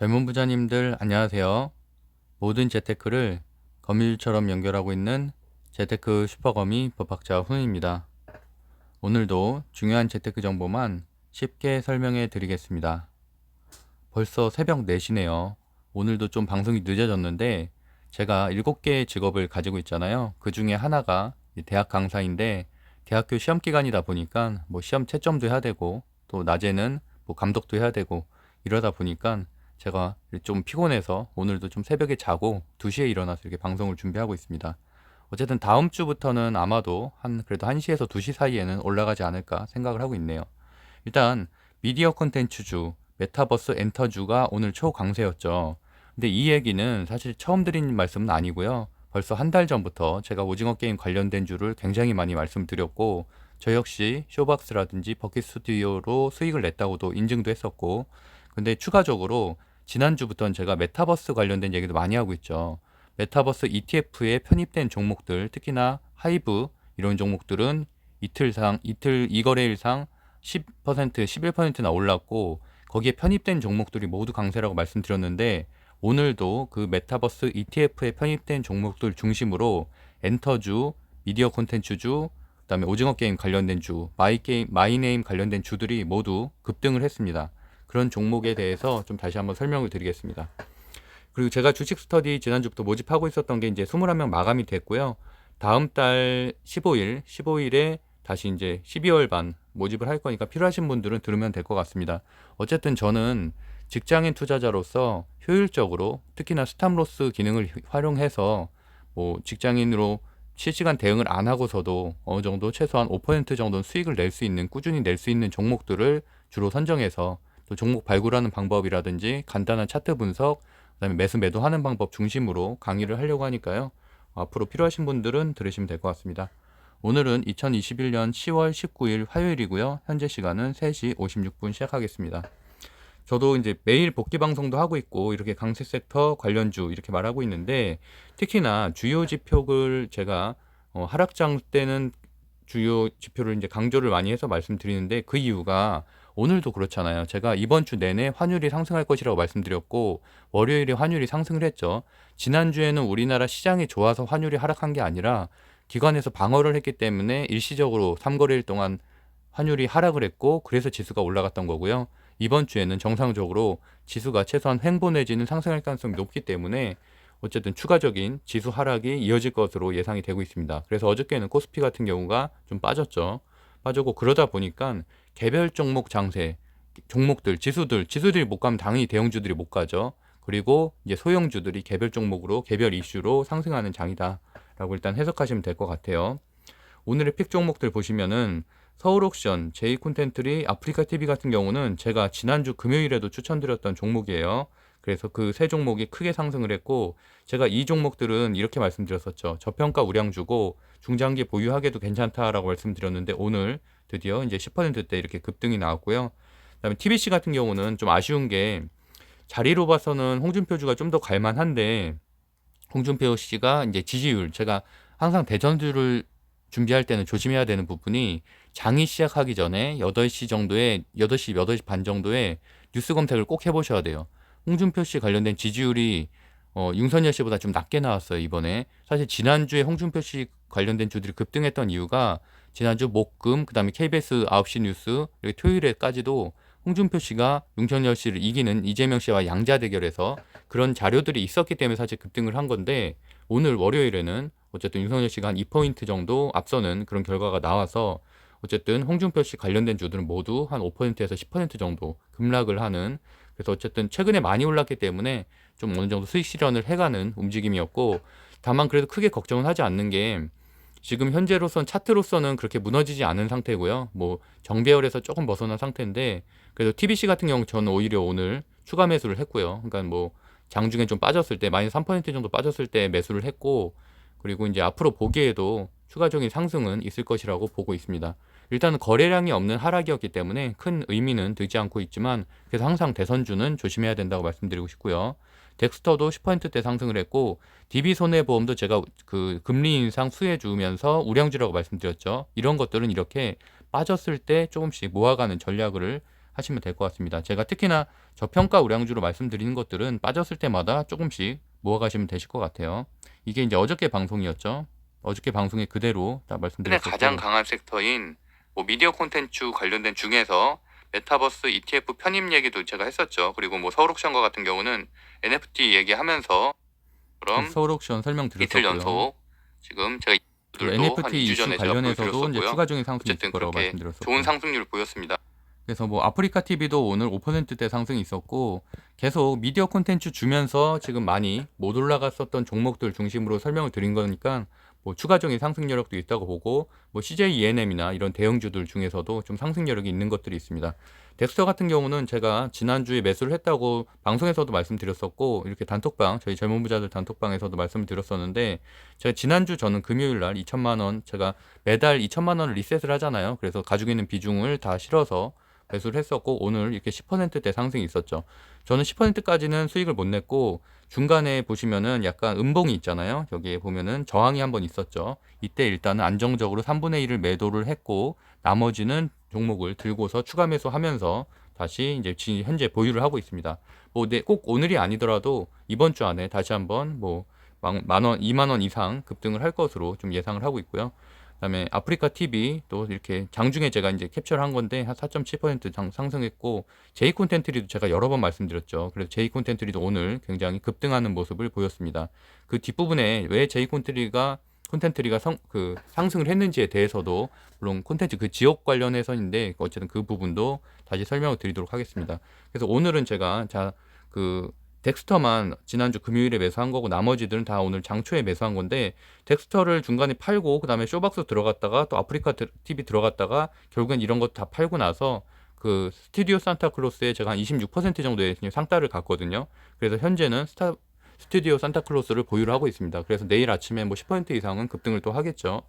젊은 부자님들 안녕하세요. 모든 재테크를 거미줄처럼 연결하고 있는 재테크 슈퍼거미 법학자 훈입니다. 오늘도 중요한 재테크 정보만 쉽게 설명해 드리겠습니다. 벌써 새벽 4시네요. 오늘도 좀 방송이 늦어졌는데 제가 7개의 직업을 가지고 있잖아요. 그 중에 하나가 대학 강사인데 대학교 시험 기간이다 보니까 시험 채점도 해야 되고 또 낮에는 감독도 해야 되고 이러다 보니까 제가 좀 피곤해서 오늘도 좀 새벽에 자고 2시에 일어나서 이렇게 방송을 준비하고 있습니다. 어쨌든 다음 주부터는 아마도 그래도 1시에서 2시 사이에는 올라가지 않을까 생각을 하고 있네요. 일단 미디어 콘텐츠주, 메타버스 엔터주가 오늘 초강세였죠. 근데 이 얘기는 사실 처음 드린 말씀은 아니고요. 벌써 한 달 전부터 제가 오징어 게임 관련된 주를 굉장히 많이 말씀드렸고, 저 역시 쇼박스라든지 버킷 스튜디오로 수익을 냈다고도 인증도 했었고, 근데 추가적으로 지난주부터는 제가 메타버스 관련된 얘기도 많이 하고 있죠. 메타버스 ETF에 편입된 종목들, 특히나 하이브 이런 종목들은 이틀 2거래일상 10%, 11%나 올랐고 거기에 편입된 종목들이 모두 강세라고 말씀드렸는데 오늘도 그 메타버스 ETF에 편입된 종목들 중심으로 엔터주, 미디어 콘텐츠주, 그다음에 오징어 게임 관련된 주, 마이네임 관련된 주들이 모두 급등을 했습니다. 그런 종목에 대해서 좀 다시 한번 설명을 드리겠습니다. 그리고 제가 주식 스터디 지난주부터 모집하고 있었던 게 이제 21명 마감이 됐고요. 다음 달 15일에 다시 이제 12월 반 모집을 할 거니까 필요하신 분들은 들으면 될 것 같습니다. 어쨌든 저는 직장인 투자자로서 효율적으로 특히나 스탑로스 기능을 활용해서 직장인으로 실시간 대응을 안 하고서도 어느 정도 최소한 5% 정도는 수익을 낼 수 있는 꾸준히 낼 수 있는 종목들을 주로 선정해서 또 종목 발굴하는 방법이라든지 간단한 차트 분석 그다음에 매수 매도하는 방법 중심으로 강의를 하려고 하니까요. 앞으로 필요하신 분들은 들으시면 될 것 같습니다. 오늘은 2021년 10월 19일 화요일이고요. 현재 시간은 3시 56분 시작하겠습니다. 저도 이제 매일 복귀 방송도 하고 있고 이렇게 강세 섹터 관련주 이렇게 말하고 있는데 특히나 주요 지표를 제가 하락장 때는 주요 지표를 이제 강조를 많이 해서 말씀드리는데 그 이유가 오늘도 그렇잖아요. 제가 이번 주 내내 환율이 상승할 것이라고 말씀드렸고 월요일에 환율이 상승을 했죠. 지난주에는 우리나라 시장이 좋아서 환율이 하락한 게 아니라 기관에서 방어를 했기 때문에 일시적으로 3거래일 동안 환율이 하락을 했고 그래서 지수가 올라갔던 거고요. 이번 주에는 정상적으로 지수가 최소한 횡보 내지는 상승할 가능성이 높기 때문에 어쨌든 추가적인 지수 하락이 이어질 것으로 예상이 되고 있습니다. 그래서 어저께는 코스피 같은 경우가 좀 빠졌죠. 빠졌고 그러다 보니까 개별 종목 장세, 지수들이 못 가면 당연히 대형주들이 못 가죠. 그리고 이제 소형주들이 개별 종목으로 개별 이슈로 상승하는 장이다라고 일단 해석하시면 될 것 같아요. 오늘의 픽 종목들 보시면은 서울옥션, 제이콘텐트리, 아프리카TV 같은 경우는 제가 지난주 금요일에도 추천드렸던 종목이에요. 그래서 그 세 종목이 크게 상승을 했고 제가 이 종목들은 이렇게 말씀드렸었죠. 저평가 우량주고 중장기 보유하기도 괜찮다라고 말씀드렸는데 오늘 드디어 이제 10%대 이렇게 급등이 나왔고요. 그다음에 TBC 같은 경우는 좀 아쉬운 게 자리로 봐서는 홍준표 주가 좀 더 갈만한데 홍준표 씨가 이제 지지율 제가 항상 대전주를 준비할 때는 조심해야 되는 부분이 장이 시작하기 전에 8시 정도에 8시 반 정도에 뉴스 검색을 꼭 해보셔야 돼요. 홍준표 씨 관련된 지지율이 윤석열 씨보다 좀 낮게 나왔어요, 이번에. 사실 지난주에 홍준표 씨 관련된 주들이 급등했던 이유가 지난주 목금 그다음에 KBS 9시 뉴스 그리고 토요일에까지도 홍준표 씨가 윤석열 씨를 이기는 이재명 씨와 양자 대결에서 그런 자료들이 있었기 때문에 사실 급등을 한 건데 오늘 월요일에는 어쨌든 윤석열 씨가 한 2포인트 정도 앞서는 그런 결과가 나와서 어쨌든 홍준표 씨 관련된 주들은 모두 한 5%에서 10% 정도 급락을 하는 그래서 어쨌든 최근에 많이 올랐기 때문에 좀 어느 정도 수익 실현을 해가는 움직임이었고 다만 그래도 크게 걱정은 하지 않는 게 지금 현재로선 차트로서는 그렇게 무너지지 않은 상태고요. 정배열에서 조금 벗어난 상태인데 그래도 TBC 같은 경우 저는 오히려 오늘 추가 매수를 했고요. 그러니까 장중에 좀 빠졌을 때 마이너스 3% 정도 빠졌을 때 매수를 했고 그리고 이제 앞으로 보기에도 추가적인 상승은 있을 것이라고 보고 있습니다. 일단은 거래량이 없는 하락이었기 때문에 큰 의미는 들지 않고 있지만 그래서 항상 대선주는 조심해야 된다고 말씀드리고 싶고요. 덱스터도 10%대 상승을 했고 DB손해보험도 제가 그 금리 인상 수혜 주면서 우량주라고 말씀드렸죠. 이런 것들은 이렇게 빠졌을 때 조금씩 모아가는 전략을 하시면 될 것 같습니다. 제가 특히나 저평가 우량주로 말씀드리는 것들은 빠졌을 때마다 조금씩 모아가시면 되실 것 같아요. 이게 이제 어저께 방송이었죠. 어저께 방송에 그대로 딱 말씀드렸었고, 가장 강한 섹터인 뭐 미디어 콘텐츠 관련된 중에서 메타버스 ETF 편입 얘기도 제가 했었죠. 그리고 뭐 서울옥션과 같은 경우는 NFT 얘기하면서 그럼 서울옥션 설명드렸었고요. 이틀 연속 지금 제가 NFT 이슈 관련해서도 이제 추가적인 상승이 있을 거라고 말씀드렸었고, 좋은 상승률을 보였습니다. 그래서 뭐 아프리카 TV도 오늘 5%대 상승이 있었고, 계속 미디어 콘텐츠 주면서 지금 많이 못 올라갔었던 종목들 중심으로 설명을 드린 거니까 뭐 추가적인 상승 여력도 있다고 보고, 뭐 CJ ENM이나 이런 대형주들 중에서도 좀 상승 여력이 있는 것들이 있습니다. 덱스터 같은 경우는 제가 지난주에 매수를 했다고 방송에서도 말씀드렸었고, 이렇게 단톡방, 저희 젊은 부자들 단톡방에서도 말씀을 드렸었는데, 제가 지난주 저는 금요일 날 2천만 원, 제가 매달 2천만 원을 리셋을 하잖아요. 그래서 가지고 있는 비중을 다 실어서 매수를 했었고, 오늘 이렇게 10%대 상승이 있었죠. 저는 10%까지는 수익을 못 냈고, 중간에 보시면은 약간 음봉이 있잖아요. 여기에 보면은 저항이 한번 있었죠. 이때 일단은 안정적으로 3분의 1을 매도를 했고, 나머지는 종목을 들고서 추가 매수하면서 다시 이제 현재 보유를 하고 있습니다. 뭐, 꼭 오늘이 아니더라도 이번 주 안에 다시 한번 뭐, 만 원, 2만 원 이상 급등을 할 것으로 좀 예상을 하고 있고요. 그다음에 아프리카 TV 또 이렇게 장중에 제가 이제 캡처를 한 건데 한 4.7% 상승했고, 제이 콘텐트리도 제가 여러 번 말씀드렸죠. 그래서 제이 콘텐트리도 오늘 굉장히 급등하는 모습을 보였습니다. 그 뒷부분에 왜 제이 콘텐트리가 상승을 했는지에 대해서도 물론 콘텐츠 그 지역 관련해서인데 어쨌든 그 부분도 다시 설명을 드리도록 하겠습니다. 그래서 오늘은 제가 덱스터만 지난주 금요일에 매수한 거고 나머지들은 다 오늘 장초에 매수한 건데, 덱스터를 중간에 팔고 그 다음에 쇼박스 들어갔다가 또 아프리카 TV 들어갔다가 결국엔 이런 거 다 팔고 나서 그 스튜디오 산타클로스에 제가 한 26% 정도의 상따를 갔거든요. 그래서 현재는 스튜디오 산타클로스를 보유를 하고 있습니다. 그래서 내일 아침에 뭐 10% 이상은 급등을 또 하겠죠.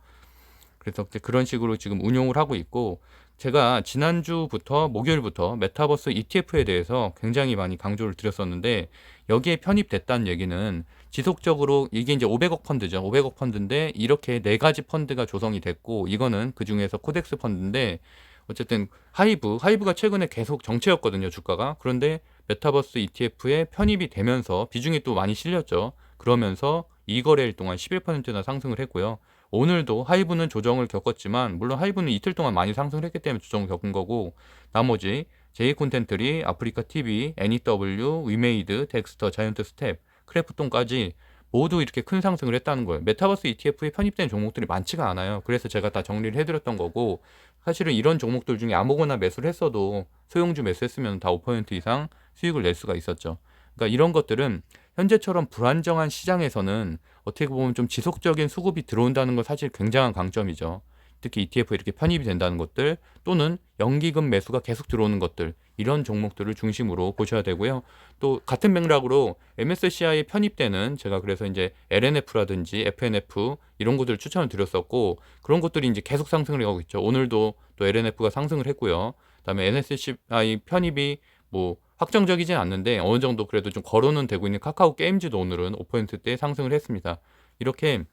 그래서 그런 식으로 지금 운용을 하고 있고, 제가 지난주부터 목요일부터 메타버스 ETF에 대해서 굉장히 많이 강조를 드렸었는데, 여기에 편입됐다는 얘기는 지속적으로 이게 이제 500억 펀드죠. 500억 펀드인데 이렇게 네 가지 펀드가 조성이 됐고, 이거는 그 중에서 코덱스 펀드인데, 어쨌든 하이브가 최근에 계속 정체였거든요, 주가가. 그런데 메타버스 ETF에 편입이 되면서 비중이 또 많이 실렸죠. 그러면서 2거래일 동안 11%나 상승을 했고요. 오늘도 하이브는 조정을 겪었지만, 물론 하이브는 이틀 동안 많이 상승을 했기 때문에 조정을 겪은 거고, 나머지 제이 콘텐트리, 아프리카 TV, NEW, 위메이드, 덱스터, 자이언트 스텝, 크래프톤까지 모두 이렇게 큰 상승을 했다는 거예요. 메타버스 ETF에 편입된 종목들이 많지가 않아요. 그래서 제가 다 정리를 해드렸던 거고, 사실은 이런 종목들 중에 아무거나 매수를 했어도 소형주 매수했으면 다 5% 이상 수익을 낼 수가 있었죠. 그러니까 이런 것들은 현재처럼 불안정한 시장에서는 어떻게 보면 좀 지속적인 수급이 들어온다는 건 사실 굉장한 강점이죠. 특히 ETF에 이렇게 편입이 된다는 것들, 또는 연기금 매수가 계속 들어오는 것들, 이런 종목들을 중심으로 보셔야 되고요. 또 같은 맥락으로 MSCI에 편입되는, 제가 그래서 이제 LNF라든지 FNF 이런 것들을 추천을 드렸었고, 그런 것들이 이제 계속 상승을 하고 있죠. 오늘도 또 LNF가 상승을 했고요. 그다음에 MSCI 편입이 뭐 확정적이진 않는데 어느 정도 그래도 좀 거론은 되고 있는 카카오 게임즈도 오늘은 5%대 상승을 했습니다. 이렇게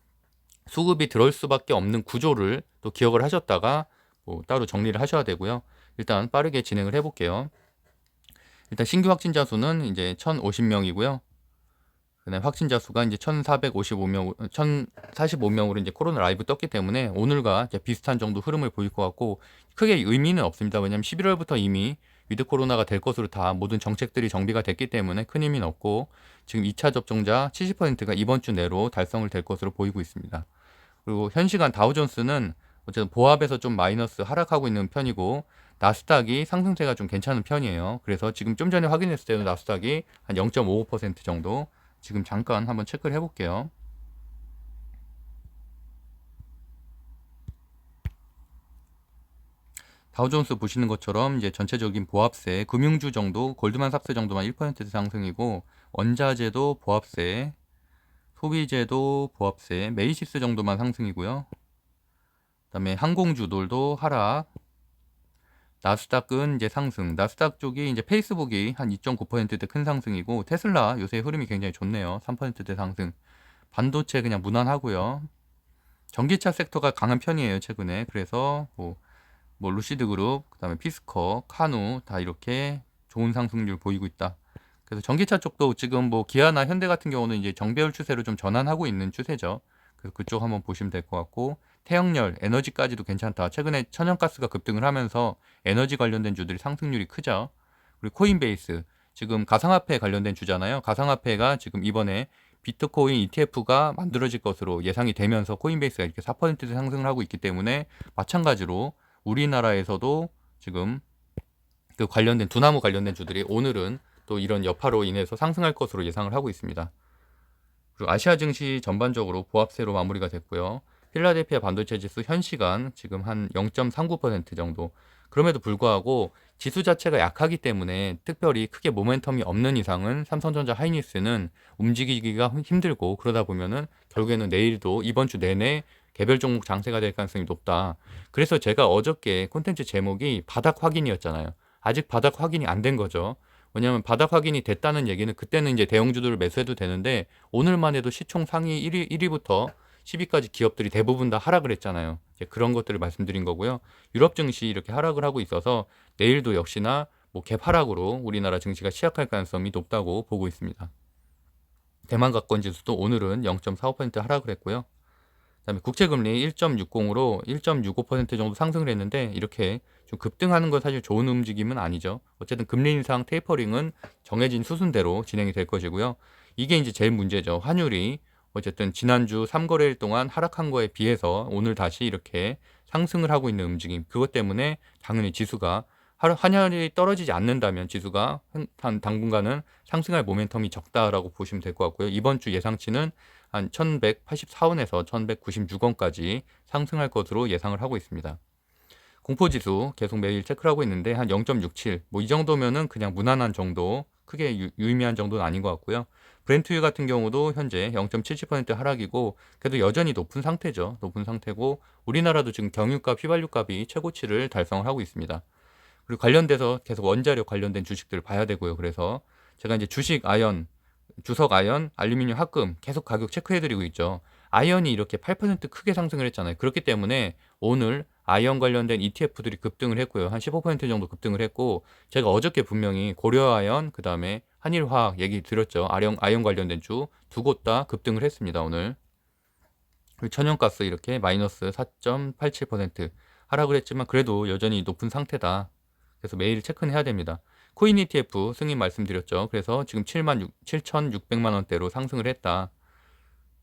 수급이 들어올 수밖에 없는 구조를 또 기억을 하셨다가 뭐 따로 정리를 하셔야 되고요. 일단 빠르게 진행을 해볼게요. 일단 신규 확진자 수는 이제 1,050명이고요. 그다음에 확진자 수가 이제 1,455명, 1,045명으로 이제 코로나 라이브 떴기 때문에 오늘과 이제 비슷한 정도 흐름을 보일 것 같고, 크게 의미는 없습니다. 왜냐하면 11월부터 이미 위드 코로나가 될 것으로 다 모든 정책들이 정비가 됐기 때문에 큰 의미는 없고, 지금 2차 접종자 70%가 이번 주 내로 달성을 될 것으로 보이고 있습니다. 그리고 현 시간 다우존스는 어쨌든 보합에서 좀 마이너스 하락하고 있는 편이고, 나스닥이 상승세가 좀 괜찮은 편이에요. 그래서 지금 좀 전에 확인했을 때도 나스닥이 한 0.55% 정도, 지금 잠깐 한번 체크를 해볼게요. 다우존스 보시는 것처럼 이제 전체적인 보합세, 금융주 정도, 골드만삭스 정도만 1% 상승이고, 원자재도 보합세, 소비재도 보합세, 메이시스 정도만 상승이고요. 그다음에 항공주들도 하락, 나스닥은 이제 상승. 나스닥 쪽이 이제 페이스북이 한 2.9%대 큰 상승이고, 테슬라 요새 흐름이 굉장히 좋네요. 3%대 상승. 반도체 그냥 무난하고요. 전기차 섹터가 강한 편이에요, 최근에. 그래서 뭐 뭐 루시드 그룹, 그다음에 피스커, 카누 다 이렇게 좋은 상승률 보이고 있다. 그래서 전기차 쪽도 지금 뭐 기아나 현대 같은 경우는 이제 정배열 추세로 좀 전환하고 있는 추세죠. 그래서 그쪽 한번 보시면 될 것 같고, 태형열, 에너지까지도 괜찮다. 최근에 천연가스가 급등을 하면서 에너지 관련된 주들이 상승률이 크죠. 그리고 코인베이스, 지금 가상화폐 관련된 주잖아요. 가상화폐가 지금 이번에 비트코인 ETF가 만들어질 것으로 예상이 되면서 코인베이스가 이렇게 4% 상승을 하고 있기 때문에, 마찬가지로 우리나라에서도 지금 그 관련된 두나무 관련된 주들이 오늘은 또 이런 여파로 인해서 상승할 것으로 예상을 하고 있습니다. 그리고 아시아 증시 전반적으로 보합세로 마무리가 됐고요. 필라델피아 반도체 지수 현 시간 지금 한 0.39% 정도. 그럼에도 불구하고 지수 자체가 약하기 때문에 특별히 크게 모멘텀이 없는 이상은 삼성전자 하이닉스는 움직이기가 힘들고, 그러다 보면은 결국에는 내일도 이번 주 내내 개별 종목 장세가 될 가능성이 높다. 그래서 제가 어저께 콘텐츠 제목이 바닥 확인이었잖아요. 아직 바닥 확인이 안 된 거죠. 왜냐하면 바닥 확인이 됐다는 얘기는 그때는 이제 대형주들을 매수해도 되는데, 오늘만 해도 시총 상위 1위부터 10위까지 기업들이 대부분 다 하락을 했잖아요. 이제 그런 것들을 말씀드린 거고요. 유럽 증시 이렇게 하락을 하고 있어서 내일도 역시나 뭐 갭 하락으로 우리나라 증시가 시작할 가능성이 높다고 보고 있습니다. 대만 가권 지수도 오늘은 0.45% 하락을 했고요. 그다음에 국채금리 1.60으로 1.65% 정도 상승을 했는데, 이렇게 좀 급등하는 건 사실 좋은 움직임은 아니죠. 어쨌든 금리 인상 테이퍼링은 정해진 수순대로 진행이 될 것이고요. 이게 이제 제일 문제죠. 환율이 어쨌든 지난주 3거래일 동안 하락한 거에 비해서 오늘 다시 이렇게 상승을 하고 있는 움직임. 그것 때문에 당연히 지수가, 환율이 떨어지지 않는다면 지수가 한 당분간은 상승할 모멘텀이 적다라고 보시면 될 것 같고요. 이번 주 예상치는 한 1184원에서 1196원까지 상승할 것으로 예상을 하고 있습니다. 공포지수 계속 매일 체크를 하고 있는데 한 0.67, 뭐 이 정도면은 그냥 무난한 정도, 크게 유의미한 정도는 아닌 것 같고요. 브렌트유 같은 경우도 현재 0.77% 하락이고, 그래도 여전히 높은 상태죠. 높은 상태고, 우리나라도 지금 경유값, 휘발유값이 최고치를 달성을 하고 있습니다. 그리고 관련돼서 계속 원자력 관련된 주식들을 봐야 되고요. 그래서 제가 이제 주식 아연, 주석 아연, 알루미늄 합금 계속 가격 체크해드리고 있죠. 아연이 이렇게 8% 크게 상승을 했잖아요. 그렇기 때문에 오늘 아연 관련된 ETF들이 급등을 했고요. 한 15% 정도 급등을 했고, 제가 어저께 분명히 고려아연, 그 다음에 한일화학 얘기 드렸죠. 아연 관련된 주 두 곳 다 급등을 했습니다. 오늘. 그리고 천연가스 이렇게 마이너스 4.87% 하락을 했지만 그래도 여전히 높은 상태다. 그래서 매일 체크는 해야 됩니다. 코인 ETF 승인 말씀드렸죠. 그래서 지금 7,600만 원대로 상승을 했다.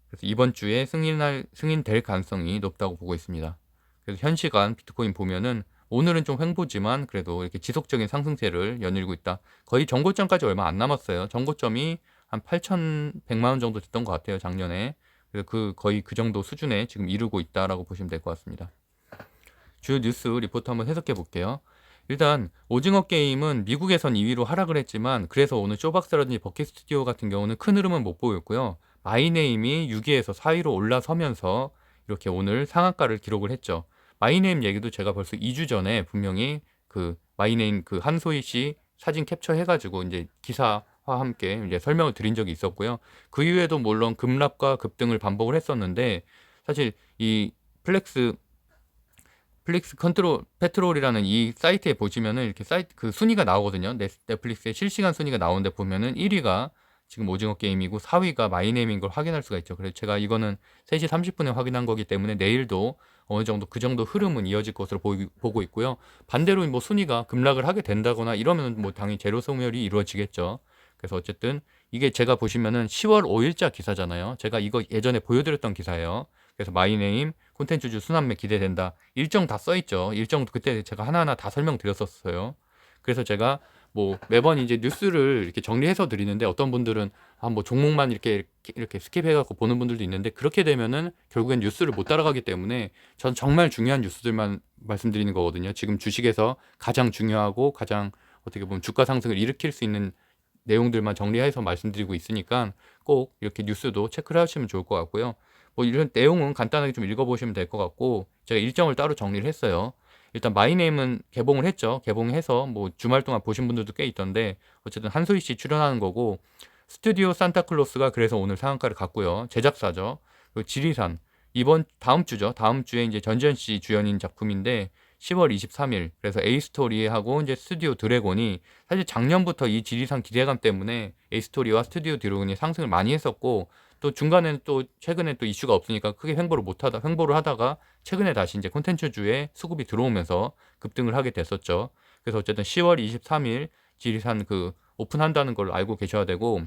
그래서 이번 주에 승인될 가능성이 높다고 보고 있습니다. 그래서 현 시간 비트코인 보면은 오늘은 좀 횡보지만 그래도 이렇게 지속적인 상승세를 연일고 있다. 거의 전고점까지 얼마 안 남았어요. 전고점이 한 8,100만 원 정도 됐던 것 같아요, 작년에. 그래서 거의 그 정도 수준에 지금 이르고 있다라고 보시면 될 것 같습니다. 주요 뉴스 리포트 한번 해석해 볼게요. 일단 오징어 게임은 미국에선 2위로 하락을 했지만, 그래서 오늘 쇼박스라든지 버킷 스튜디오 같은 경우는 큰 흐름은 못 보였고요. 마이네임이 6위에서 4위로 올라서면서 이렇게 오늘 상한가를 기록을 했죠. 마이네임 얘기도 제가 벌써 2주 전에 분명히 그 마이네임 그 한소희 씨 사진 캡처해가지고 이제 기사와 함께 이제 설명을 드린 적이 있었고요. 그 이후에도 물론 급락과 급등을 반복을 했었는데, 사실 이 플렉스 컨트롤 페트롤이라는 이 사이트에 보시면은 이렇게 사이트 그 순위가 나오거든요. 넷플릭스의 실시간 순위가 나오는데 보면은 1위가 지금 오징어 게임이고 4위가 마이네임인 걸 확인할 수가 있죠. 그래서 제가 이거는 3시 30분에 확인한 거기 때문에 내일도 어느 정도 그 정도 흐름은 이어질 것으로 보고 있고요. 반대로 뭐 순위가 급락을 하게 된다거나 이러면 뭐 당연히 제로 소멸이 이루어지겠죠. 그래서 어쨌든 이게 제가 보시면은 10월 5일자 기사잖아요. 제가 이거 예전에 보여드렸던 기사예요. 그래서 마이네임 콘텐츠주 순환매 기대된다. 일정 다 써있죠. 일정 그때 제가 하나하나 다 설명드렸었어요. 그래서 제가 뭐 매번 이제 뉴스를 이렇게 정리해서 드리는데, 어떤 분들은 뭐 종목만 이렇게 스킵해갖고 보는 분들도 있는데, 그렇게 되면은 결국엔 뉴스를 못 따라가기 때문에 전 정말 중요한 뉴스들만 말씀드리는 거거든요. 지금 주식에서 가장 중요하고 가장 어떻게 보면 주가 상승을 일으킬 수 있는 내용들만 정리해서 말씀드리고 있으니까 꼭 이렇게 뉴스도 체크를 하시면 좋을 것 같고요. 뭐 이런 내용은 간단하게 좀 읽어보시면 될 것 같고, 제가 일정을 따로 정리를 했어요. 일단 마이네임은 개봉을 했죠. 개봉해서 뭐 주말 동안 보신 분들도 꽤 있던데, 어쨌든 한소희 씨 출연하는 거고, 스튜디오 산타클로스가 그래서 오늘 상한가를 갔고요. 제작사죠. 그리고 지리산, 다음 주죠. 다음 주에 이제 전지현 씨 주연인 작품인데, 10월 23일. 그래서 A스토리하고 이제 스튜디오 드래곤이 사실 작년부터 이 지리산 기대감 때문에 A스토리와 스튜디오 드래곤이 상승을 많이 했었고, 또 중간에는 또 최근에 또 이슈가 없으니까 크게 횡보를 하다가 최근에 다시 이제 콘텐츠주에 수급이 들어오면서 급등을 하게 됐었죠. 그래서 어쨌든 10월 23일 지리산 그 오픈한다는 걸 알고 계셔야 되고,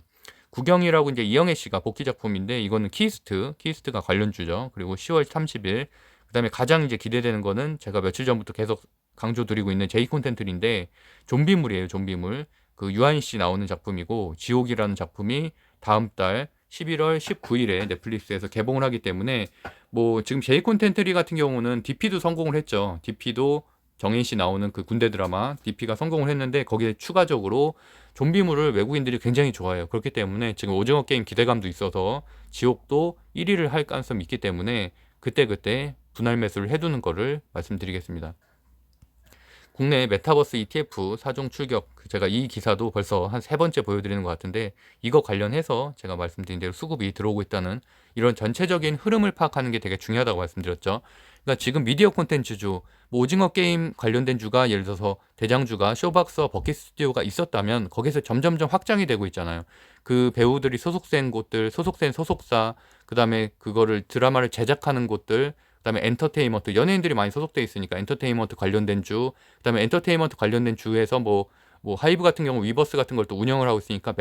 구경이라고 이제 이영애 씨가 복귀 작품인데 이거는 키스트가 관련주죠. 그리고 10월 30일. 그다음에 가장 이제 기대되는 거는 제가 며칠 전부터 계속 강조드리고 있는 제이 콘텐츠인데 좀비물이에요, 좀비물. 그 유한 씨 나오는 작품이고 지옥이라는 작품이 다음 달 11월 19일에 넷플릭스에서 개봉을 하기 때문에 뭐 지금 제이 콘텐츠리 같은 경우는 DP도 성공을 했죠. DP도 정인 씨 나오는 그 군대 드라마 DP가 성공을 했는데 거기에 추가적으로 좀비물을 외국인들이 굉장히 좋아해요. 그렇기 때문에 지금 오징어 게임 기대감도 있어서 지옥도 1위를 할 가능성이 있기 때문에 그때그때 분할 매수를 해두는 거를 말씀드리겠습니다. 국내 메타버스 ETF 4종 출격, 제가 이 기사도 벌써 한 3번째 보여드리는 것 같은데 이거 관련해서 제가 말씀드린 대로 수급이 들어오고 있다는 이런 전체적인 흐름을 파악하는 게 되게 중요하다고 말씀드렸죠. 그러니까 지금 미디어 콘텐츠주, 뭐 오징어 게임 관련된 주가 예를 들어서 대장주가 쇼박스와 버킷 스튜디오가 있었다면 거기서 점점점 확장이 되고 있잖아요. 그 배우들이 소속된 곳들, 소속된 소속사, 그 다음에 그거를 드라마를 제작하는 곳들, 그다음에 엔터테인먼트, 연예인들이 많이 소속돼 있으니까 엔터테인먼트 관련된 주, 그다음에 엔터테인먼트 관련된 주에서 뭐 하이브 같은 경우 위버스 같은 걸 또 운영을 하고 있으니까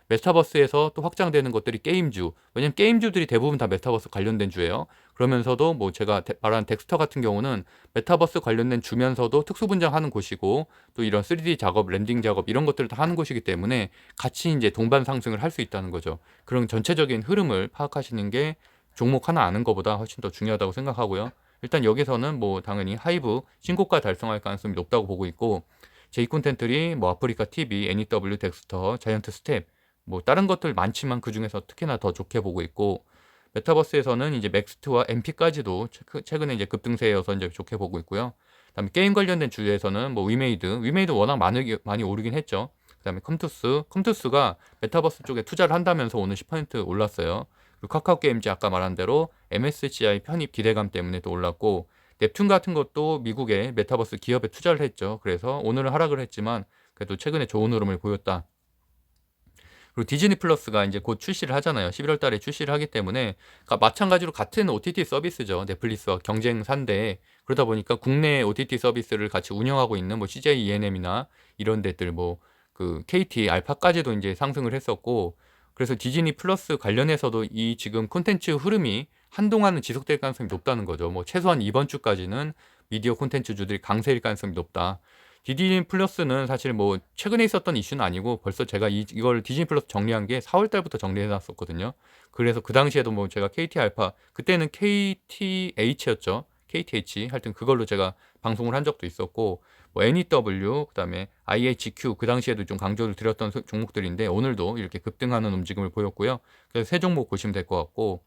메타버스에서 또 확장되는 것들이 게임주. 왜냐면 게임주들이 대부분 다 메타버스 관련된 주예요. 그러면서도 뭐 제가 말한 덱스터 같은 경우는 메타버스 관련된 주면서도 특수 분장하는 곳이고 또 이런 3D 작업, 렌딩 작업 이런 것들을 다 하는 곳이기 때문에 같이 이제 동반 상승을 할 수 있다는 거죠. 그런 전체적인 흐름을 파악하시는 게 종목 하나 아는 것보다 훨씬 더 중요하다고 생각하고요. 일단 여기서는 뭐 당연히 하이브 신고가 달성할 가능성이 높다고 보고 있고, 제이 콘텐츠리 뭐 아프리카 TV, NEW, 덱스터, 자이언트 스텝, 뭐 다른 것들 많지만 그 중에서 특히나 더 좋게 보고 있고, 메타버스에서는 이제 맥스트와 MP까지도 최근에 이제 급등세여서 이제 좋게 보고 있고요. 그다음에 게임 관련된 주에서는 뭐 위메이드 워낙 많이 오르긴 했죠. 그다음에 컴투스가 메타버스 쪽에 투자를 한다면서 오늘 10% 올랐어요. 그리고 카카오 게임즈 아까 말한 대로 MSCI 편입 기대감 때문에 또 올랐고, 넵튠 같은 것도 미국의 메타버스 기업에 투자를 했죠. 그래서 오늘은 하락을 했지만 그래도 최근에 좋은 흐름을 보였다. 그리고 디즈니 플러스가 이제 곧 출시를 하잖아요. 11월 달에 출시를 하기 때문에 그러니까 마찬가지로 같은 OTT 서비스죠. 넷플릭스와 경쟁사인데 그러다 보니까 국내 OTT 서비스를 같이 운영하고 있는 뭐 CJ ENM이나 이런 데들 뭐 그 KT 알파까지도 이제 상승을 했었고, 그래서 디즈니 플러스 관련해서도 이 지금 콘텐츠 흐름이 한동안은 지속될 가능성이 높다는 거죠. 뭐 최소한 이번 주까지는 미디어 콘텐츠주들이 강세일 가능성이 높다. 디즈니 플러스는 사실 뭐 최근에 있었던 이슈는 아니고 벌써 제가 이걸 디즈니 플러스 정리한 게 4월 달부터 정리해 놨었거든요. 그래서 그 당시에도 뭐 제가 KT 알파, 그때는 KTH였죠. KTH 하여튼 그걸로 제가 방송을 한 적도 있었고, 뭐 NEW, 그다음에 IHQ 그 당시에도 좀 강조를 드렸던 종목들인데 오늘도 이렇게 급등하는 움직임을 보였고요. 그래서 세 종목 보시면 될 것 같고,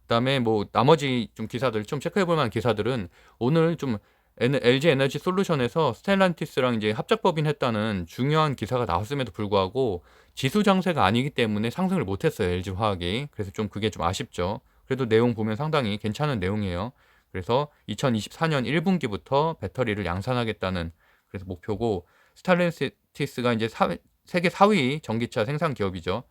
그다음에 뭐 나머지 좀 기사들 좀 체크해 볼 만한 기사들은 오늘 좀 LG 에너지 솔루션에서 스텔란티스랑 이제 합작법인 했다는 중요한 기사가 나왔음에도 불구하고 지수 장세가 아니기 때문에 상승을 못 했어요, LG 화학이. 그래서 좀 그게 좀 아쉽죠. 그래도 내용 보면 상당히 괜찮은 내용이에요. 그래서 2024년 1분기부터 배터리를 양산하겠다는 그래서 목표고, 스텔란티스가 이제 세계 4위 전기차 생산 기업이죠.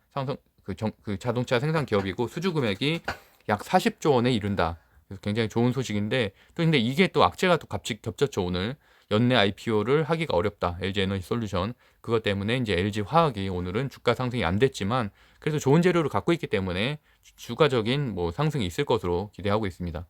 그 자동차 생산 기업이고 수주 금액이 약 40조 원에 이른다. 그래서 굉장히 좋은 소식인데, 또 근데 이게 또 악재가 또 겹쳤죠. 오늘 연내 IPO를 하기가 어렵다. LG 에너지 솔루션. 그것 때문에 이제 LG 화학이 오늘은 주가 상승이 안 됐지만 그래도 좋은 재료를 갖고 있기 때문에 주가적인 뭐 상승이 있을 것으로 기대하고 있습니다.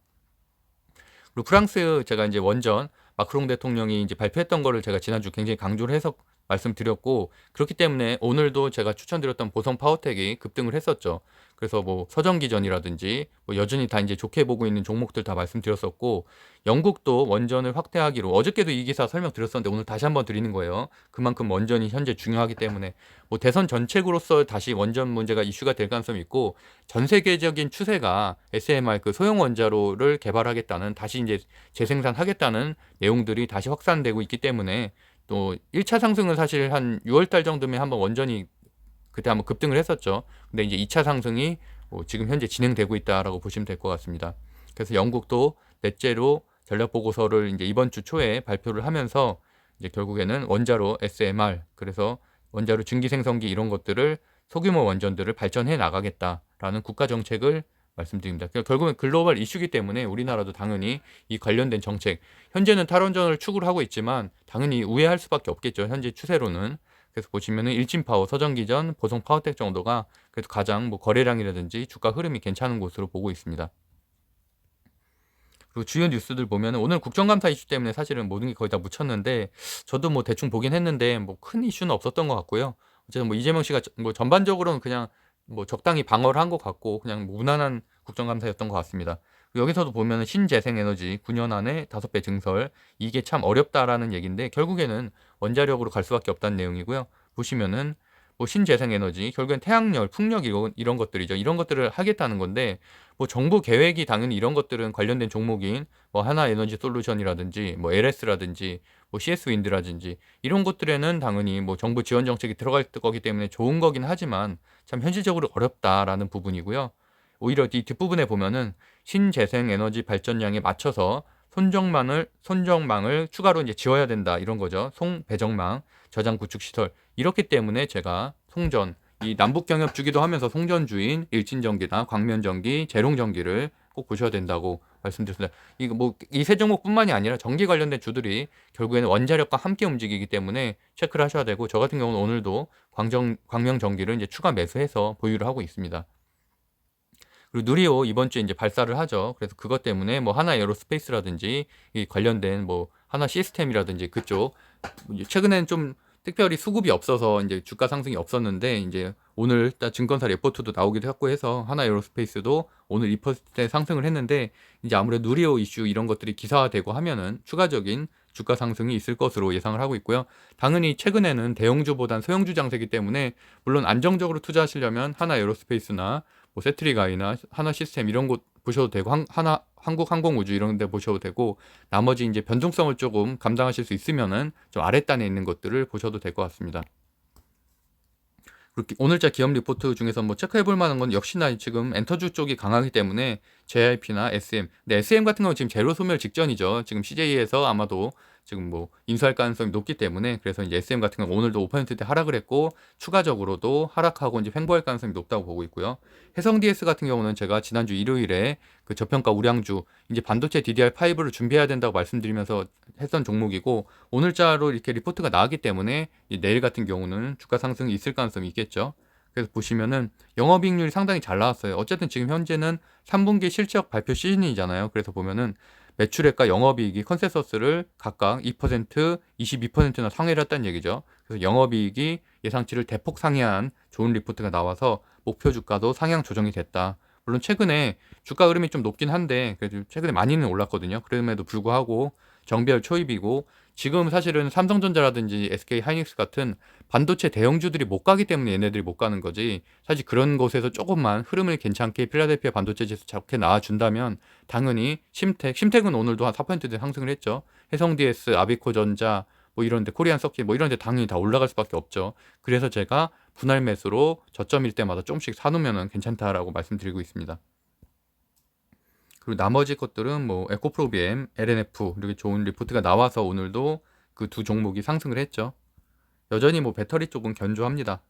그리고 프랑스 제가 이제 원전 마크롱 대통령이 이제 발표했던 거를 제가 지난주 굉장히 강조를 해서 말씀드렸고, 그렇기 때문에 오늘도 제가 추천드렸던 보성 파워텍이 급등을 했었죠. 그래서 뭐 서정기전이라든지 뭐 여전히 다 이제 좋게 보고 있는 종목들 다 말씀드렸었고, 영국도 원전을 확대하기로 어저께도 이 기사 설명드렸었는데 오늘 다시 한번 드리는 거예요. 그만큼 원전이 현재 중요하기 때문에 뭐 대선 정책으로서 다시 원전 문제가 이슈가 될 가능성이 있고, 전 세계적인 추세가 SMR 그 소형 원자로를 개발하겠다는, 다시 이제 재생산하겠다는 내용들이 다시 확산되고 있기 때문에 또 1차 상승은 사실 한 6월 달 정도면 한번 원전이 그때 한번 급등을 했었죠. 근데 이제 2차 상승이 지금 현재 진행되고 있다라고 보시면 될 것 같습니다. 그래서 영국도 넷째로 전략 보고서를 이제 이번 주 초에 발표를 하면서 이제 결국에는 원자로 SMR, 그래서 원자로 증기 생성기 이런 것들을 소규모 원전들을 발전해 나가겠다라는 국가 정책을 말씀드립니다. 결국은 글로벌 이슈기 때문에 우리나라도 당연히 이 관련된 정책, 현재는 탈원전을 추구를 하고 있지만 당연히 우회할 수밖에 없겠죠. 현재 추세로는. 그래서 보시면은 일진파워, 서전기전, 보성 파워텍 정도가 그래도 가장 뭐 거래량이라든지 주가 흐름이 괜찮은 곳으로 보고 있습니다. 그리고 주요 뉴스들 보면 오늘 국정감사 이슈 때문에 사실은 모든 게 거의 다 묻혔는데 저도 뭐 대충 보긴 했는데 뭐 큰 이슈는 없었던 것 같고요. 어쨌든 뭐 이재명 씨가 뭐 전반적으로는 그냥 뭐 적당히 방어를 한 것 같고 그냥 무난한 국정감사였던 것 같습니다. 여기서도 보면 신재생에너지 9년 안에 5배 증설, 이게 참 어렵다라는 얘기인데 결국에는 원자력으로 갈 수밖에 없다는 내용이고요. 보시면은 뭐 신재생에너지 결국엔 태양열, 풍력 이런 것들이죠. 이런 것들을 하겠다는 건데 뭐 정부 계획이 당연히 이런 것들은 관련된 종목인 뭐 하나에너지 솔루션이라든지 뭐 LS라든지 뭐 CS 윈드라든지 이런 것들에는 당연히 뭐 정부 지원 정책이 들어갈 거기 때문에 좋은 거긴 하지만 참 현실적으로 어렵다라는 부분이고요. 오히려 이 뒷부분에 보면은 신재생 에너지 발전량에 맞춰서 손정망을 추가로 이제 지어야 된다 이런 거죠. 송배정망, 저장 구축 시설. 이렇기 때문에 제가 송전, 이 남북 경협 주기도 하면서 송전주인 일진전기나 광면전기, 재롱전기를 꼭 보셔야 된다고 말씀드렸습니다. 이거 뭐 이 세 종목뿐만이 아니라 전기 관련된 주들이 결국에는 원자력과 함께 움직이기 때문에 체크를 하셔야 되고 저 같은 경우는 오늘도 광명전기를 이제 추가 매수해서 보유를 하고 있습니다. 그리고 누리호 이번 주에 이제 발사를 하죠. 그래서 그것 때문에 뭐 하나 에어로스페이스라든지 이 관련된 뭐 하나 시스템이라든지 그쪽 최근에는 좀 특별히 수급이 없어서 이제 주가 상승이 없었는데 이제 오늘 딱 증권사 레포트도 나오기도 했고 해서 하나 에어로스페이스도 오늘 2% 상승을 했는데 이제 아무래도 누리호 이슈 이런 것들이 기사화되고 하면은 추가적인 주가 상승이 있을 것으로 예상을 하고 있고요. 당연히 최근에는 대형주보단 소형주 장세기 때문에 물론 안정적으로 투자하시려면 하나 에어로스페이스나 뭐 세트리가이나 하나 시스템 이런 곳 보셔도 되고 하나 한국항공우주 이런 데 보셔도 되고 나머지 이제 변동성을 조금 감당하실 수 있으면은 좀 아랫단에 있는 것들을 보셔도 될 것 같습니다. 그렇게 오늘자 기업 리포트 중에서 뭐 체크해 볼 만한 건 역시나 지금 엔터주 쪽이 강하기 때문에 JYP나 SM. 근데 SM 같은 경우는 지금 제로 소멸 직전이죠. 지금 CJ에서 아마도 지금 뭐 인수할 가능성이 높기 때문에 그래서 이제 SM 같은 경우 오늘도 5%대 하락을 했고 추가적으로도 하락하고 이제 횡보할 가능성이 높다고 보고 있고요. 해성 DS 같은 경우는 제가 지난주 일요일에 그 저평가 우량주 이제 반도체 DDR5를 준비해야 된다고 말씀드리면서 했던 종목이고 오늘자로 이렇게 리포트가 나왔기 때문에 내일 같은 경우는 주가 상승이 있을 가능성이 있겠죠. 그래서 보시면은 영업이익률이 상당히 잘 나왔어요. 어쨌든 지금 현재는 3분기 실적 발표 시즌이잖아요. 그래서 보면은 매출액과 영업이익이 컨센서스를 각각 2%, 22%나 상회를 했다는 얘기죠. 그래서 영업이익이 예상치를 대폭 상회한 좋은 리포트가 나와서 목표 주가도 상향 조정이 됐다. 물론 최근에 주가 흐름이 좀 높긴 한데 그래도 최근에 많이는 올랐거든요. 그럼에도 불구하고 정비할 초입이고 지금 사실은 삼성전자라든지 SK하이닉스 같은 반도체 대형주들이 못 가기 때문에 얘네들이 못 가는 거지. 사실 그런 곳에서 조금만 흐름을 괜찮게 필라델피아 반도체 지수 좋게 나와준다면 당연히 심텍은 오늘도 한 4%대 상승을 했죠. 해성-DS, 아비코전자 뭐 이런데 코리안 서킷 뭐 이런데 당연히 다 올라갈 수밖에 없죠. 그래서 제가 분할 매수로 저점일 때마다 조금씩 사놓으면 괜찮다라고 말씀드리고 있습니다. 그리고 나머지 것들은 뭐 에코프로비엠, LNF 이렇게 좋은 리포트가 나와서 오늘도 그 두 종목이 상승을 했죠. 여전히 뭐 배터리 쪽은 견조합니다.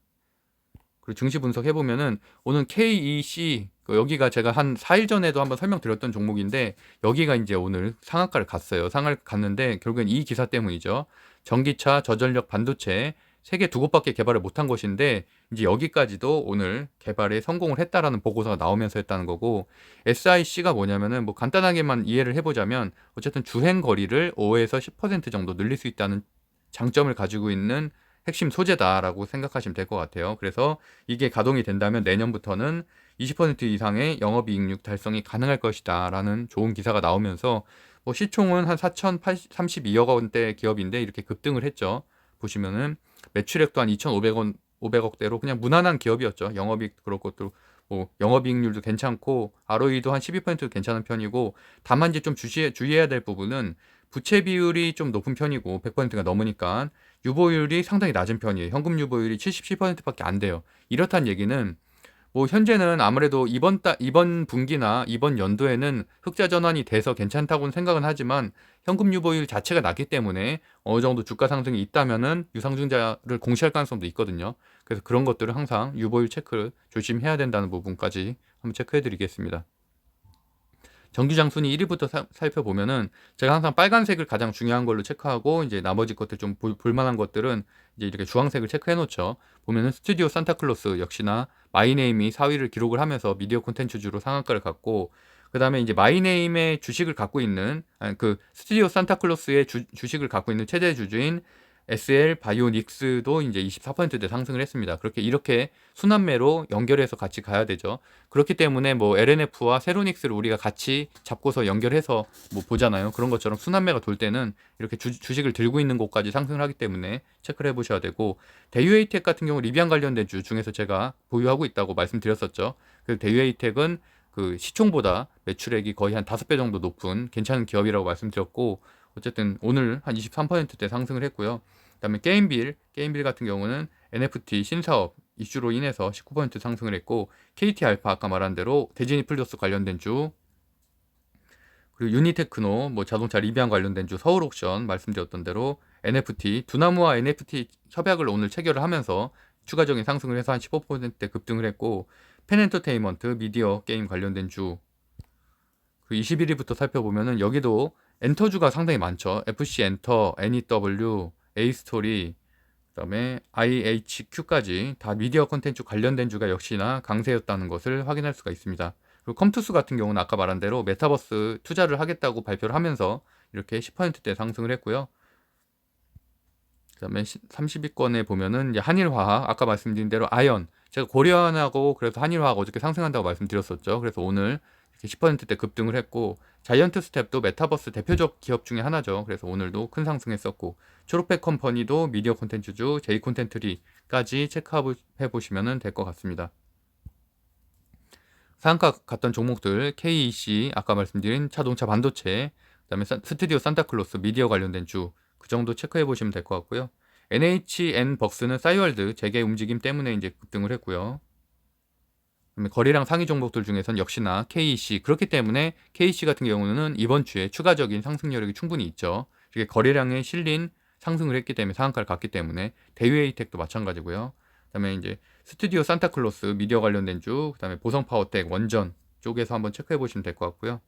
그리고 증시 분석해 보면은 오늘 KEC 여기가 제가 한 4일 전에도 한번 설명드렸던 종목인데 여기가 이제 오늘 상한가를 갔어요. 상한가를 갔는데 결국엔 이 기사 때문이죠. 전기차, 저전력 반도체 세 개 두 곳밖에 개발을 못한 것인데 이제 여기까지도 오늘 개발에 성공을 했다라는 보고서가 나오면서 했다는 거고 SIC가 뭐냐면은 뭐 간단하게만 이해를 해보자면 어쨌든 주행 거리를 5에서 10% 정도 늘릴 수 있다는 장점을 가지고 있는 핵심 소재다라고 생각하시면 될 것 같아요. 그래서 이게 가동이 된다면 내년부터는 20% 이상의 영업이익률 달성이 가능할 것이다라는 좋은 기사가 나오면서 뭐 시총은 한 4,032억 원대 기업인데 이렇게 급등을 했죠. 보시면은 매출액 또한 2,500원 500억대로 그냥 무난한 기업이었죠. 영업이익 그럴 것도 뭐 영업이익률도 괜찮고 ROE도 한 12% 괜찮은 편이고 다만 이제 좀 주의해야 될 부분은 부채 비율이 좀 높은 편이고 100%가 넘으니까 유보율이 상당히 낮은 편이에요. 현금 유보율이 77%밖에 안 돼요. 이렇다는 얘기는 뭐 현재는 아무래도 이번 분기나 이번 연도에는 흑자 전환이 돼서 괜찮다고는 생각은 하지만 현금 유보율 자체가 낮기 때문에 어느 정도 주가 상승이 있다면은 유상증자를 공시할 가능성도 있거든요. 그래서 그런 것들을 항상 유보율 체크를 조심해야 된다는 부분까지 한번 체크해 드리겠습니다. 정규장 순위 1위부터 살펴보면은 제가 항상 빨간색을 가장 중요한 걸로 체크하고 이제 나머지 것들 좀 볼만한 것들은 이제 이렇게 주황색을 체크해 놓죠. 보면은 스튜디오 산타클로스 역시나 마이네임이 4위를 기록을 하면서 미디어 콘텐츠주로 상한가를 갖고, 그 다음에 이제 마이네임의 주식을 갖고 있는 그 스튜디오 산타클로스의 주식을 갖고 있는 최대 주주인 SL 바이오닉스도 이제 24%대 상승을 했습니다. 이렇게 순환매로 연결해서 같이 가야 되죠. 그렇기 때문에 뭐 LNF와 세로닉스를 우리가 같이 잡고서 연결해서 뭐 보잖아요. 그런 것처럼 순환매가 돌 때는 이렇게 주식을 들고 있는 곳까지 상승을 하기 때문에 체크를 해보셔야 되고, 대유에이텍 같은 경우 리비안 관련된 주 중에서 제가 보유하고 있다고 말씀드렸었죠. 그 대유에이텍은 그 시총보다 매출액이 거의 한 5배 정도 높은 괜찮은 기업이라고 말씀드렸고, 어쨌든 오늘 한 23%대 상승을 했고요. 그다음에 게임빌 같은 경우는 NFT 신사업 이슈로 인해서 19% 상승을 했고, KT 알파 아까 말한 대로 대진이 플러스 관련된 주, 그리고 유니테크노 뭐 자동차 리비안 관련된 주, 서울옥션 말씀드렸던 대로 NFT 두나무와 NFT 협약을 오늘 체결을 하면서 추가적인 상승을 해서 한 15% 급등을 했고, 펜엔터테인먼트 미디어 게임 관련된 주, 그 21위부터 살펴보면은 여기도 엔터주가 상당히 많죠. FC 엔터, NEW, A스토리, 그다음에 IHQ까지 다 미디어 콘텐츠 관련된 주가 역시나 강세였다는 것을 확인할 수가 있습니다. 그리고 컴투스 같은 경우는 아까 말한 대로 메타버스 투자를 하겠다고 발표를 하면서 이렇게 10%대 상승을 했고요. 그다음에 30위권에 보면은 이제 한일화학 아까 말씀드린 대로 아연, 제가 고려한하고 그래서 한일화학 어저께 상승한다고 말씀드렸었죠. 그래서 오늘 이렇게 10%대 급등을 했고, 자이언트 스텝도 메타버스 대표적 기업 중에 하나죠. 그래서 오늘도 큰 상승했었고, 초록백 컴퍼니도 미디어 콘텐츠주 제이 콘텐트리까지 체크해 보시면 될 것 같습니다. 상한가 갔던 종목들 KEC 아까 말씀드린 자동차 반도체, 그다음에 스튜디오 산타클로스 미디어 관련된 주 그 정도 체크해 보시면 될 것 같고요. NHN 벅스는 싸이월드 재개 움직임 때문에 이제 급등을 했고요. 그다음에 거래량 상위 종목들 중에선 역시나 KEC, 그렇기 때문에 KEC 같은 경우는 이번 주에 추가적인 상승 여력이 충분히 있죠. 이게 거래량에 실린 상승을 했기 때문에 상한가를 갔기 때문에 대유에이텍도 마찬가지고요. 그다음에 이제 스튜디오 산타클로스 미디어 관련된 주, 그다음에 보성파워텍 원전 쪽에서 한번 체크해 보시면 될 것 같고요.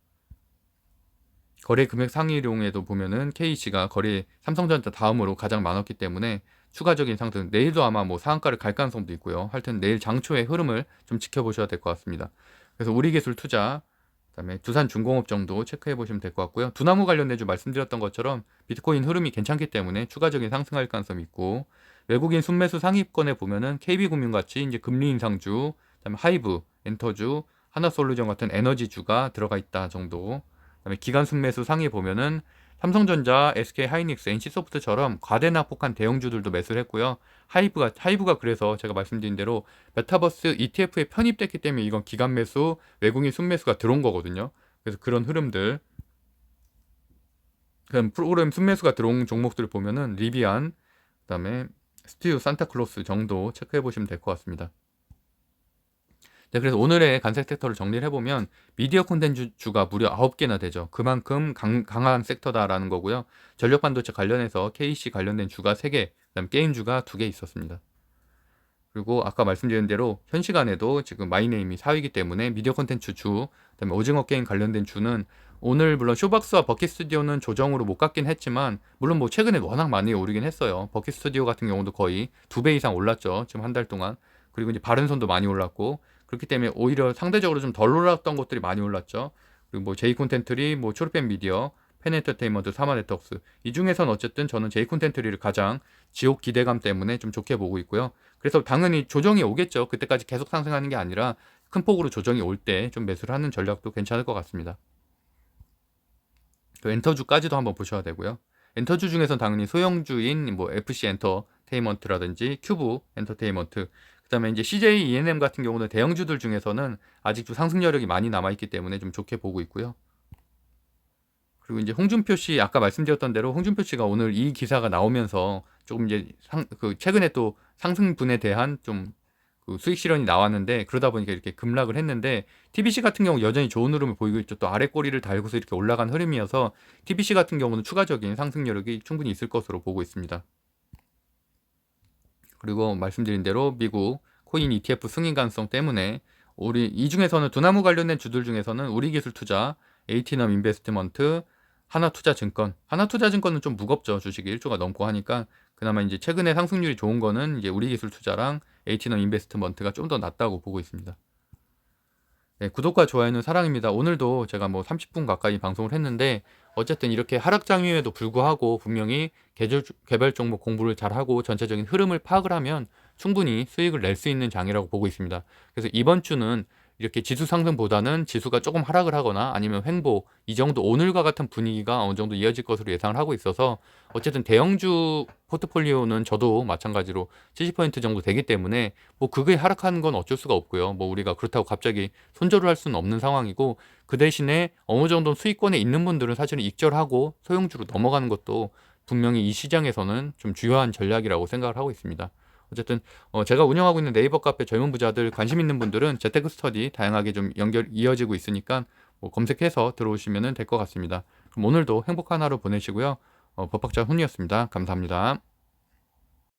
거래 금액 상위룡에도 보면은 KEC가 거래 삼성전자 다음으로 가장 많았기 때문에 추가적인 상승, 내일도 아마 뭐 상한가를 갈 가능성도 있고요. 하여튼 내일 장초의 흐름을 좀 지켜보셔야 될 것 같습니다. 그래서 우리기술 투자, 그다음에 두산중공업 정도 체크해 보시면 될 것 같고요. 두나무 관련된 주 말씀드렸던 것처럼 비트코인 흐름이 괜찮기 때문에 추가적인 상승할 가능성이 있고, 외국인 순매수 상위권에 보면은 KB금융같이 이제 금리 인상주, 그다음에 하이브, 엔터주, 하나솔루션 같은 에너지주가 들어가 있다 정도. 그다음에 기관 순매수 상위 보면은 삼성전자, SK하이닉스, NC소프트처럼 과대납폭한 대형주들도 매수를 했고요. 하이브가 그래서 제가 말씀드린 대로 메타버스 ETF에 편입됐기 때문에 이건 기관 매수, 외국인 순매수가 들어온 거거든요. 그래서 그런 흐름들, 그럼 프로그램 순매수가 들어온 종목들을 보면은 리비안, 그다음에 스튜디오 산타클로스 정도 체크해 보시면 될 것 같습니다. 네, 그래서 오늘의 간색 섹터를 정리를 해보면 미디어 콘텐츠주가 무려 9개나 되죠. 그만큼 강한 섹터다라는 거고요. 전력 반도체 관련해서 KC 관련된 주가 3개, 그다음 게임주가 2개 있었습니다. 그리고 아까 말씀드린 대로 현 시간에도 지금 마이네임이 4위이기 때문에 미디어 콘텐츠 주, 그다음에 오징어 게임 관련된 주는 오늘 물론 쇼박스와 버킷 스튜디오는 조정으로 못 갔긴 했지만, 물론 뭐 최근에 워낙 많이 오르긴 했어요. 버킷 스튜디오 같은 경우도 거의 2배 이상 올랐죠. 지금 한 달 동안. 그리고 이제 바른손도 많이 올랐고, 그렇기 때문에 오히려 상대적으로 좀 덜 올랐던 것들이 많이 올랐죠. 그리고 뭐 제이 콘텐트리, 뭐 초록뱀 미디어, 펜엔터테인먼트, 사마네트웍스, 이 중에선 어쨌든 저는 제이 콘텐트리를 가장 지옥 기대감 때문에 좀 좋게 보고 있고요. 그래서 당연히 조정이 오겠죠. 그때까지 계속 상승하는 게 아니라 큰 폭으로 조정이 올 때 좀 매수를 하는 전략도 괜찮을 것 같습니다. 또 엔터주까지도 한번 보셔야 되고요. 엔터주 중에선 당연히 소형주인 뭐 FC 엔터테인먼트라든지 큐브 엔터테인먼트, 그다음에 이제 CJ E&M 같은 경우는 대형주들 중에서는 아직도 상승 여력이 많이 남아 있기 때문에 좀 좋게 보고 있고요. 그리고 이제 홍준표 씨 아까 말씀드렸던 대로 홍준표 씨가 오늘 이 기사가 나오면서 조금 이제 최근에 또 상승분에 대한 좀 그 수익 실현이 나왔는데, 그러다 보니까 이렇게 급락을 했는데, TBC 같은 경우 여전히 좋은 흐름을 보이고 있죠. 또 아래 꼬리를 달고서 이렇게 올라간 흐름이어서 TBC 같은 경우는 추가적인 상승 여력이 충분히 있을 것으로 보고 있습니다. 그리고 말씀드린 대로 미국 코인 ETF 승인 가능성 때문에 우리 이 중에서는 두나무 관련된 주들 중에서는 우리기술투자, 에이티넘 인베스트먼트, 하나투자증권. 하나투자증권은 좀 무겁죠. 주식이 1조가 넘고 하니까 그나마 이제 최근에 상승률이 좋은 거는 이제 우리기술투자랑 에이티넘 인베스트먼트가 좀 더 낫다고 보고 있습니다. 네, 구독과 좋아요는 사랑입니다. 오늘도 제가 뭐 30분 가까이 방송을 했는데, 어쨌든 이렇게 하락장임에도 불구하고 분명히 개별 종목 공부를 잘하고 전체적인 흐름을 파악을 하면 충분히 수익을 낼 수 있는 장이라고 보고 있습니다. 그래서 이번 주는 이렇게 지수 상승보다는 지수가 조금 하락을 하거나 아니면 횡보, 이 정도 오늘과 같은 분위기가 어느 정도 이어질 것으로 예상을 하고 있어서, 어쨌든 대형주 포트폴리오는 저도 마찬가지로 70% 정도 되기 때문에 뭐 그게 하락하는 건 어쩔 수가 없고요. 뭐 우리가 그렇다고 갑자기 손절을 할 수는 없는 상황이고, 그 대신에 어느 정도 수익권에 있는 분들은 사실은 익절하고 소형주로 넘어가는 것도 분명히 이 시장에서는 좀 주요한 전략이라고 생각을 하고 있습니다. 어쨌든 제가 운영하고 있는 네이버 카페 젊은 부자들 관심 있는 분들은 재테크 스터디 다양하게 좀 이어지고 있으니까 뭐 검색해서 들어오시면 될 것 같습니다. 그럼 오늘도 행복한 하루 보내시고요. 법학자 훈이었습니다. 감사합니다.